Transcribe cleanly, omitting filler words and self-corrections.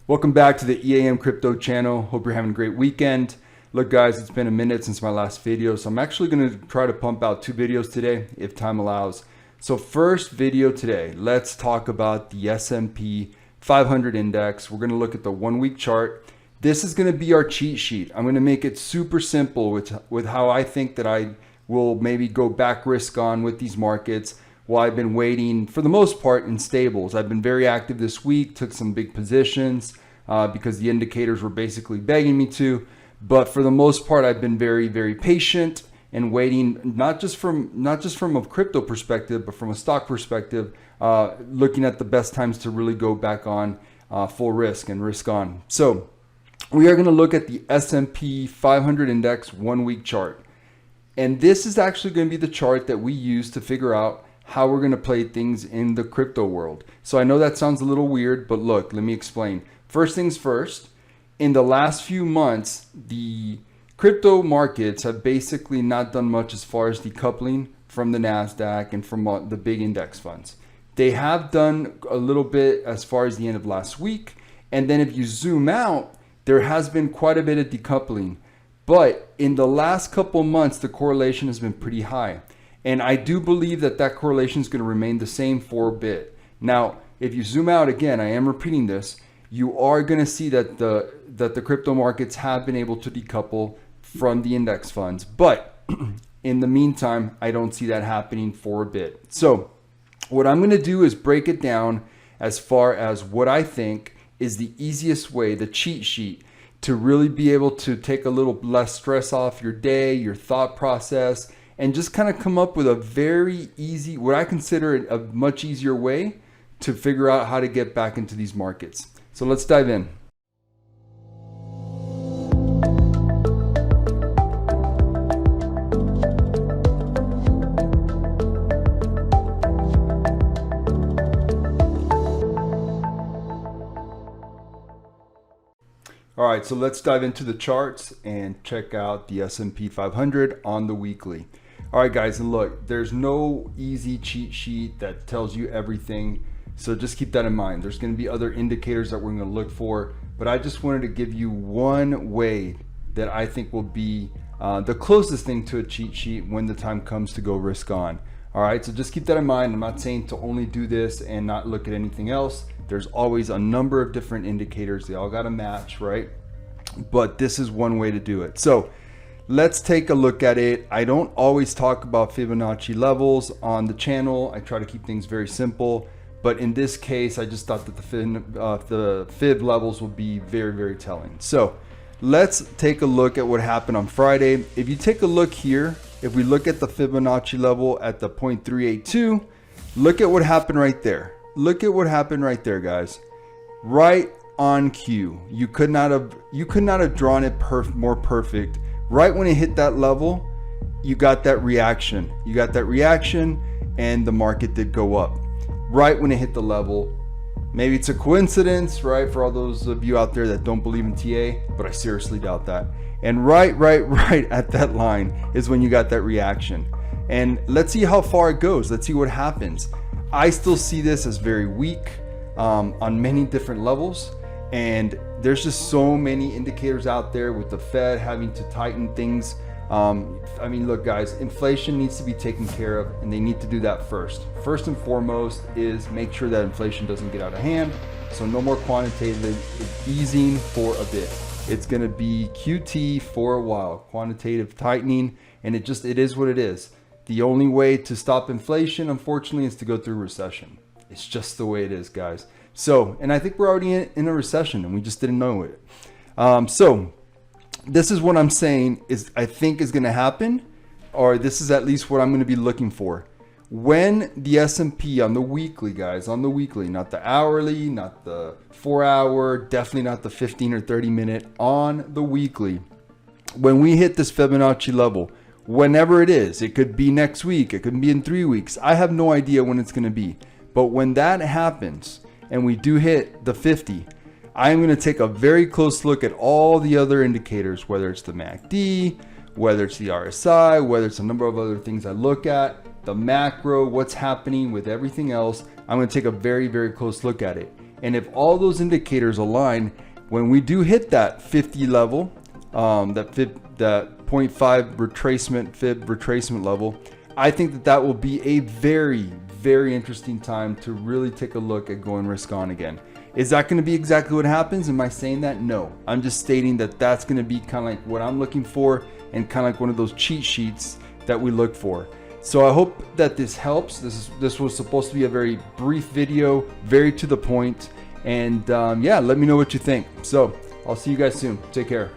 Welcome back to the EAM Crypto channel. Hope you're having a great weekend. Look guys, it's been a minute since my last video, so I'm actually going to try to pump out 2 videos today if time allows. So first video today, let's talk about the S&P 500 index. We're going to look at the 1 week chart. This is going to be our cheat sheet. I'm going to make it super simple with how I think that I will maybe go back risk on with these markets. While I've been waiting for the most part in stables. I've been very active this week, took some big positions because the indicators were basically begging me to. But for the most part, I've been very, very patient and waiting, not just from a crypto perspective, but from a stock perspective, looking at the best times to really go back on full risk and risk on. So we are going to look at the S&P 500 index 1 week chart. And this is actually going to be the chart that we use to figure out how we're going to play things in the crypto world. So I know that sounds a little weird, but look, let me explain. First things first, in the last few months, the crypto markets have basically not done much as far as decoupling from the NASDAQ and from the big index funds. They have done a little bit as far as the end of last week. And then if you zoom out, there has been quite a bit of decoupling. But in the last couple months, the correlation has been pretty high. And I do believe that that correlation is going to remain the same for a bit. Now, if you zoom out again, I am repeating this, you are going to see that the crypto markets have been able to decouple from the index funds. But in the meantime, I don't see that happening for a bit. So what I'm going to do is break it down as far as what I think is the easiest way, the cheat sheet, to really be able to take a little less stress off your day, your thought process, and just kind of come up with a very easy, what I consider a much easier way to figure out how to get back into these markets. So let's dive in. All right, so let's dive into the charts and check out the S&P 500 on the weekly. All right, guys, and look, there's no easy cheat sheet that tells you everything. So just keep that in mind. There's going to be other indicators that we're going to look for, but I just wanted to give you one way that I think will be the closest thing to a cheat sheet when the time comes to go risk on. All right, so just keep that in mind. I'm not saying to only do this and not look at anything else. There's always a number of different indicators. They all got to match, right? But this is one way to do it. So let's take a look at it. I don't always talk about Fibonacci levels on the channel. I try to keep things very simple. But in this case, I just thought that the fib levels will be very, very telling. So let's take a look at what happened on Friday. If you take a look here, if we look at the Fibonacci level at the 0.382, look at what happened right there. Look at what happened right there, guys. Right on cue. You could not have drawn it more perfect. Right when it hit that level, you got that reaction. You got that reaction, and the market did go up. Right when it hit the level. Maybe it's a coincidence, right? For all those of you out there that don't believe in TA, but I seriously doubt that. And right at that line is when you got that reaction. And let's see how far it goes. Let's see what happens. I still see this as very weak on many different levels. And there's just so many indicators out there with the Fed having to tighten things. I mean, look, guys, inflation needs to be taken care of, and they need to do that first. First and foremost is make sure that inflation doesn't get out of hand. So no more quantitative easing for a bit. It's going to be QT for a while, quantitative tightening, and it is what it is. The only way to stop inflation, unfortunately, is to go through recession. It's just the way it is, guys. So, and I think we're already in a recession, and we just didn't know it. So this is what I'm saying I think is going to happen, or this is at least what I'm going to be looking for. When the S&P on the weekly, guys, on the weekly, not the hourly, not the 4 hour, definitely not the 15 or 30 minute, on the weekly, when we hit this Fibonacci level, whenever it is, it could be next week, it could be in 3 weeks. I have no idea when it's going to be. But when that happens and we do hit the 50, I'm going to take a very close look at all the other indicators, whether it's the MACD, whether it's the RSI, whether it's a number of other things I look at, the macro, what's happening with everything else. I'm going to take a very, very close look at it. And if all those indicators align, when we do hit that 50 level, that 0.5 retracement, fib retracement level, I think that that will be a very, very interesting time to really take a look at going risk on again. Is that going to be exactly what happens? Am I saying that? No. I'm just stating that that's going to be kind of like what I'm looking for, and kind of like one of those cheat sheets that we look for. So I hope that this helps. This was supposed to be a very brief video, very to the point, and yeah, let me know what you think. So I'll see you guys soon. Take care.